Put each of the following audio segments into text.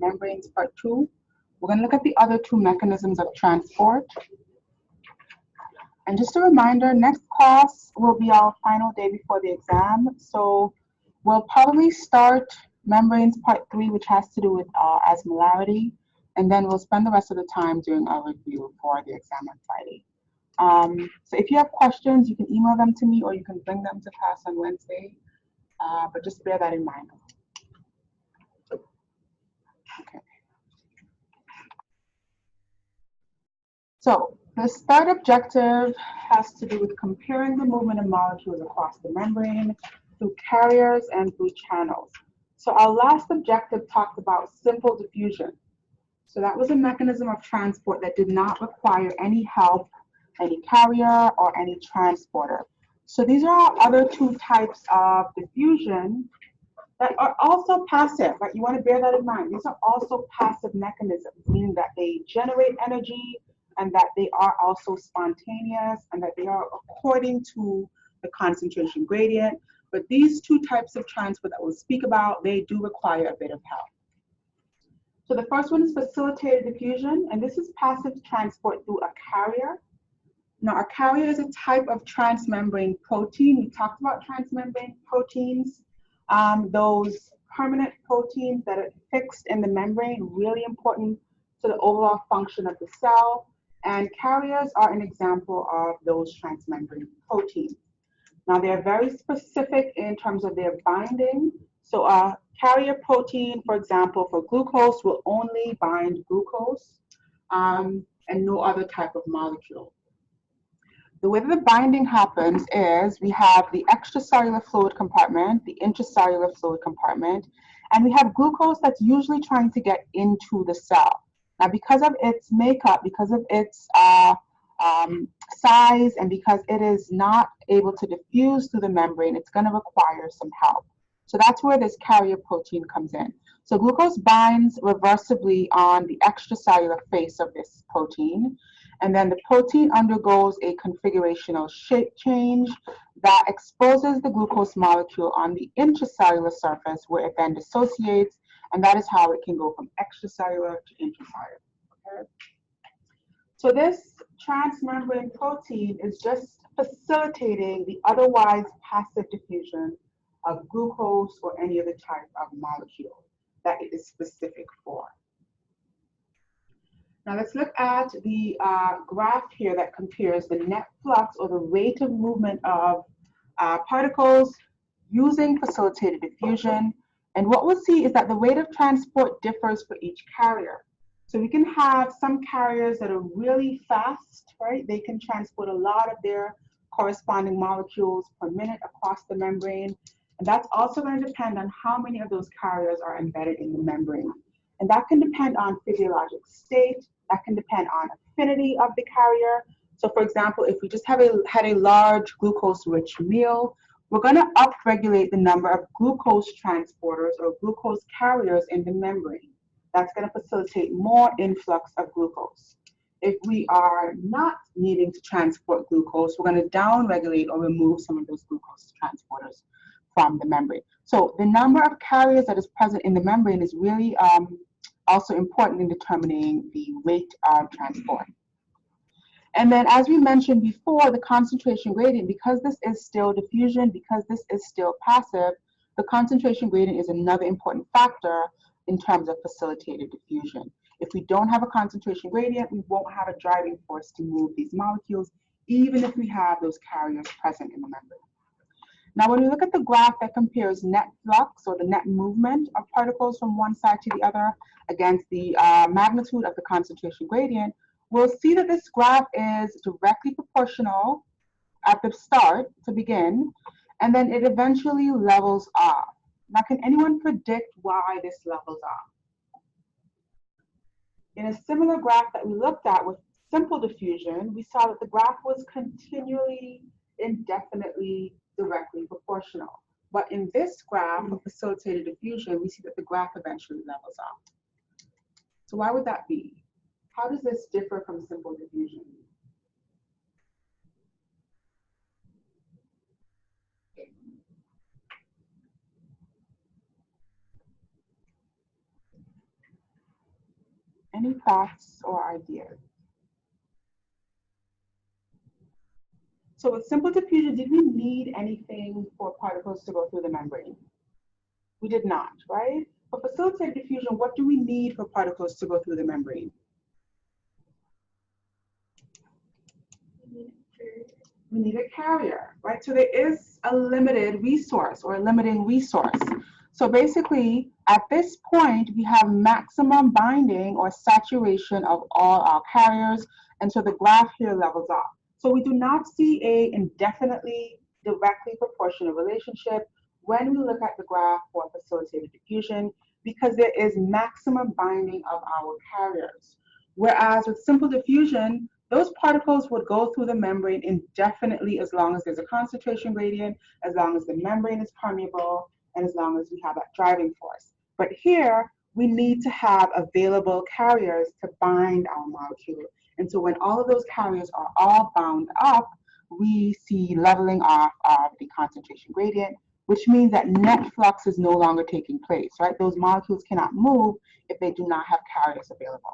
membranes part 2. We're going to look at the other two mechanisms of transport. And just a reminder, next class will be our final day before the exam. So we'll probably start membranes part 3, which has to do with osmolarity. And then we'll spend the rest of the time doing our review for the exam on Friday. So if you have questions, you can email them to me or you can bring them to class on Wednesday. But just bear that in mind. Okay. So the third objective has to do with comparing the movement of molecules across the membrane through carriers and through channels. So our last objective talked about simple diffusion. So that was a mechanism of transport that did not require any help, any carrier, or any transporter. So these are our other two types of diffusion that are also passive, right? You want to bear that in mind. These are also passive mechanisms, meaning that they generate energy and that they are also spontaneous and that they are according to the concentration gradient. But these two types of transport that we'll speak about, they do require a bit of help. So the first one is facilitated diffusion, and this is passive transport through a carrier. Now, a carrier is a type of transmembrane protein. We talked about transmembrane proteins. Those permanent proteins that are fixed in the membrane, really important to the overall function of the cell. And carriers are an example of those transmembrane proteins. Now, they're very specific in terms of their binding. So a carrier protein, for example, for glucose will only bind glucose and no other type of molecule. The way that the binding happens is we have the extracellular fluid compartment, the intracellular fluid compartment, and we have glucose that's usually trying to get into the cell. Now, because of its makeup, because of its size, and because it is not able to diffuse through the membrane, it's going to require some help. So that's where this carrier protein comes in. So glucose binds reversibly on the extracellular face of this protein, and then the protein undergoes a configurational shape change that exposes the glucose molecule on the intracellular surface, where it then dissociates, and that is how it can go from extracellular to intracellular. Okay? So this transmembrane protein is just facilitating the otherwise passive diffusion of glucose or any other type of molecule that it is specific for. Now let's look at the graph here that compares the net flux or the rate of movement of particles using facilitated diffusion. And what we'll see is that the rate of transport differs for each carrier. So we can have some carriers that are really fast, right? They can transport a lot of their corresponding molecules per minute across the membrane. And that's also going to depend on how many of those carriers are embedded in the membrane. And that can depend on physiologic state, that can depend on affinity of the carrier. So for example, if we just had a large glucose-rich meal, we're going to upregulate the number of glucose transporters or glucose carriers in the membrane. That's going to facilitate more influx of glucose. If we are not needing to transport glucose, we're going to downregulate or remove some of those glucose transporters from the membrane. So the number of carriers that is present in the membrane is really also important in determining the rate of transport. And then, as we mentioned before, the concentration gradient, because this is still diffusion, because this is still passive, the concentration gradient is another important factor in terms of facilitated diffusion. If we don't have a concentration gradient, we won't have a driving force to move these molecules, even if we have those carriers present in the membrane. Now, when we look at the graph that compares net flux or the net movement of particles from one side to the other against the magnitude of the concentration gradient, we'll see that this graph is directly proportional at the start to begin, and then it eventually levels off. Now, can anyone predict why this levels off? In a similar graph that we looked at with simple diffusion, we saw that the graph was continually, indefinitely, directly proportional. But in this graph of facilitated diffusion, we see that the graph eventually levels off. So why would that be? How does this differ from simple diffusion? Any thoughts or ideas? So with simple diffusion, did we need anything for particles to go through the membrane? We did not, right? For facilitated diffusion, what do we need for particles to go through the membrane? We need a carrier, right? So there is a limited resource or a limiting resource. So basically, at this point, we have maximum binding or saturation of all our carriers, and so the graph here levels off. So we do not see a indefinitely directly proportional relationship when we look at the graph for facilitated diffusion, because there is maximum binding of our carriers. Whereas with simple diffusion, those particles would go through the membrane indefinitely as long as there's a concentration gradient, as long as the membrane is permeable, and as long as we have that driving force. But here, we need to have available carriers to bind our molecule. And so when all of those carriers are all bound up, we see leveling off of the concentration gradient, which means that net flux is no longer taking place, right? Those molecules cannot move if they do not have carriers available.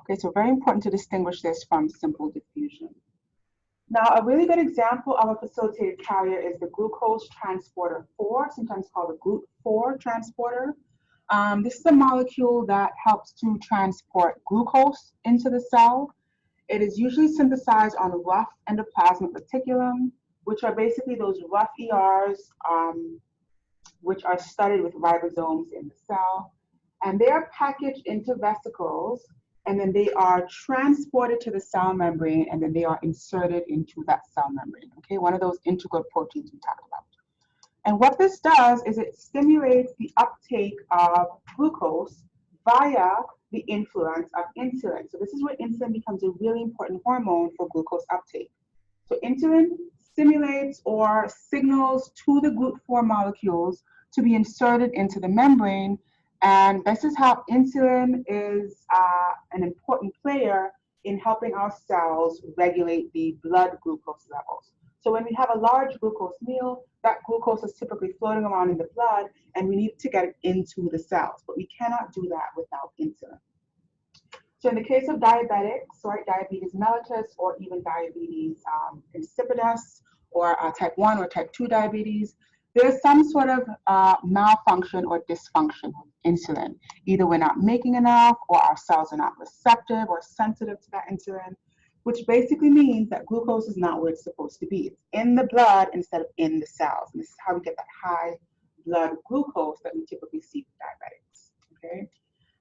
Okay, so very important to distinguish this from simple diffusion. Now, a really good example of a facilitated carrier is the glucose transporter 4, sometimes called the GLUT4 transporter. This is a molecule that helps to transport glucose into the cell. It is usually synthesized on rough endoplasmic reticulum, which are basically those rough ERs, which are studded with ribosomes in the cell. And they are packaged into vesicles, and then they are transported to the cell membrane, and then they are inserted into that cell membrane, okay? One of those integral proteins we talked about. And what this does is it stimulates the uptake of glucose via the influence of insulin. So this is where insulin becomes a really important hormone for glucose uptake. So insulin stimulates or signals to the GLUT4 molecules to be inserted into the membrane. And this is how insulin is an important player in helping our cells regulate the blood glucose levels. So when we have a large glucose meal, that glucose is typically floating around in the blood, and we need to get it into the cells, but we cannot do that without insulin. So in the case of diabetics, right, diabetes mellitus, or even diabetes insipidus, or type 1 or type 2 diabetes, there's some sort of malfunction or dysfunction with insulin. Either we're not making enough, or our cells are not receptive or sensitive to that insulin, which basically means that glucose is not where it's supposed to be. It's in the blood instead of in the cells. And this is how we get that high blood glucose that we typically see with diabetics, okay?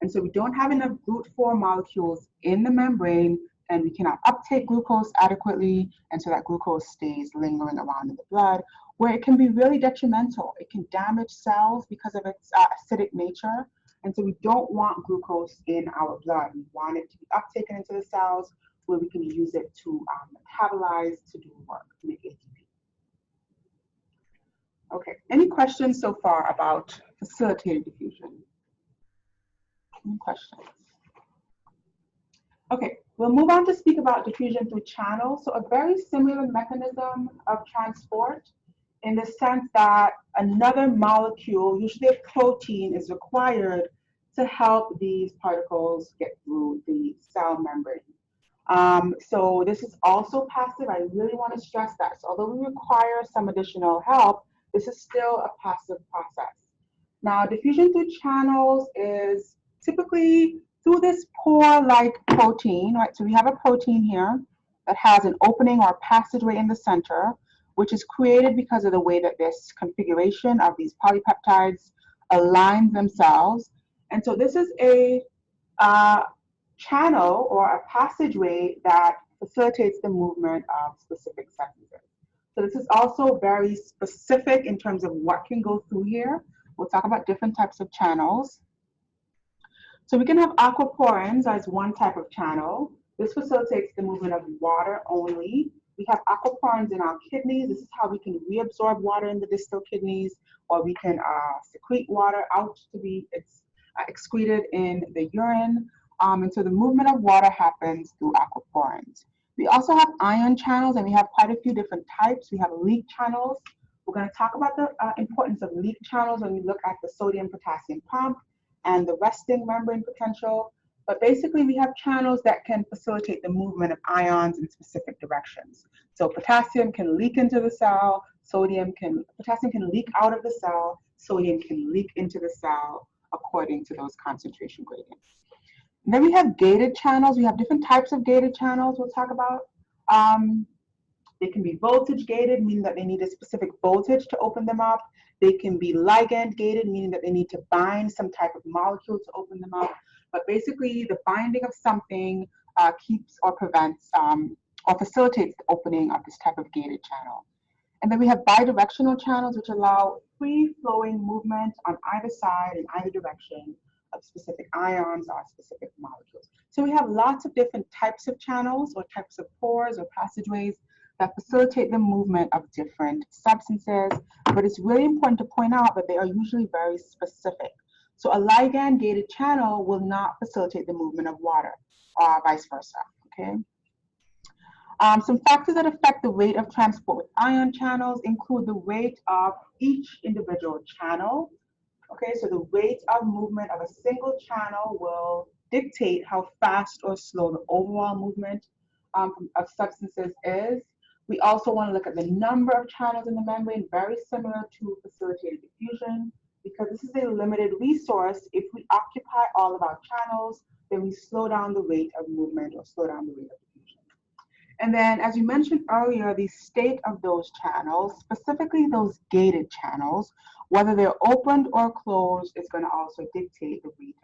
And so we don't have enough GLUT4 molecules in the membrane, and we cannot uptake glucose adequately, and so that glucose stays lingering around in the blood, where it can be really detrimental. It can damage cells because of its acidic nature, and so we don't want glucose in our blood. We want it to be uptaken into the cells where we can use it to metabolize, to do work, to make ATP. Okay, any questions so far about facilitated diffusion? Any questions? Okay, we'll move on to speak about diffusion through channels. So a very similar mechanism of transport, in the sense that another molecule, usually a protein, is required to help these particles get through the cell membrane. So this is also passive. I really want to stress that. So although we require some additional help, this is still a passive process. Now, diffusion through channels is typically through this pore-like protein, right? So we have a protein here that has an opening or passageway in the center, which is created because of the way that this configuration of these polypeptides align themselves. And so this is a channel or a passageway that facilitates the movement of specific substances. So this is also very specific in terms of what can go through here. We'll talk about different types of channels. So we can have aquaporins as one type of channel. This facilitates the movement of water only. We have aquaporins in our kidneys. This is how we can reabsorb water in the distal kidneys, or we can secrete water out to be excreted in the urine. And so the movement of water happens through aquaporins. We also have ion channels, and we have quite a few different types. We have leak channels. We're going to talk about the importance of leak channels when we look at the sodium-potassium pump. and the resting membrane potential. But basically, we have channels that can facilitate the movement of ions in specific directions. So potassium can leak into the cell, potassium can leak out of the cell, sodium can leak into the cell according to those concentration gradients. And then we have gated channels. We have different types of gated channels we'll talk about. They can be voltage gated, meaning that they need a specific voltage to open them up. They can be ligand gated, meaning that they need to bind some type of molecule to open them up. But basically, the binding of something keeps or prevents or facilitates the opening of this type of gated channel. And then we have bidirectional channels, which allow free-flowing movement on either side in either direction of specific ions or specific molecules. So we have lots of different types of channels or types of pores or passageways that facilitate the movement of different substances, but it's really important to point out that they are usually very specific. So a ligand-gated channel will not facilitate the movement of water, or vice versa, okay? Some factors that affect the rate of transport with ion channels include the rate of each individual channel. Okay, so the rate of movement of a single channel will dictate how fast or slow the overall movement of substances is. We also want to look at the number of channels in the membrane, very similar to facilitated diffusion, because this is a limited resource. If we occupy all of our channels, then we slow down the rate of movement or slow down the rate of diffusion. And then, as you mentioned earlier, the state of those channels, specifically those gated channels, whether they're opened or closed, is going to also dictate the rate